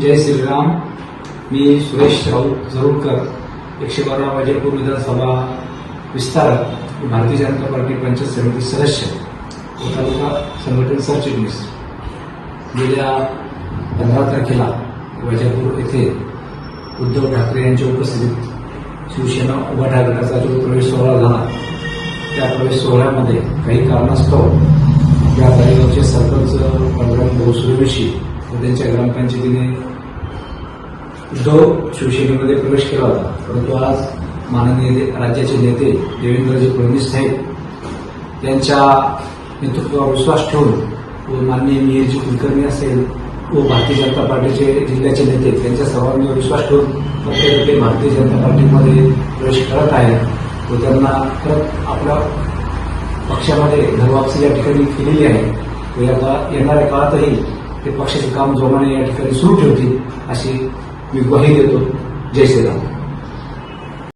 जय श्रीराम. मी सुरेश राऊत जरूरकर, 112 वाजेपूर विधानसभा विस्तारक, भारतीय जनता पार्टी पंचायत समिती सदस्य व तालुका संघटन सरचिटणीस. गेल्या 15 तारखेला वाजेपूर येथे उद्धव ठाकरे यांच्या उपस्थितीत शिवसेना उभाटा गटाचा जो प्रवेश सोहळा झाला, त्या प्रवेश सोहळ्यामध्ये काही कारणास्तव या गावचे सरपंच बलराम भाऊ सूर्यवंशी व त्यांच्या ग्रामपंचायतीने उद्धव शिवसेनेमध्ये प्रवेश केला होता. परंतु आज माननीय राज्याचे नेते देवेंद्रजी फडणवीस साहेब यांच्या नेतृत्वावर विश्वास ठेवून व माननीय मेयरजी कुलकर्णी असेल व भारतीय जनता पार्टीचे जिल्ह्याचे नेते त्यांच्या सर्वांवर विश्वास ठेवून प्रत्येक भारतीय जनता पार्टीमध्ये प्रवेश करत आहेत व त्यांना परत आपल्या पक्षामध्ये घरवापसी या ठिकाणी केलेली आहे व येणाऱ्या काळातही ते पक्षाचे काम जोमाने या ठिकाणी सुरू ठेवतील अशी मी ग्वाही देतो. जय श्रीराम.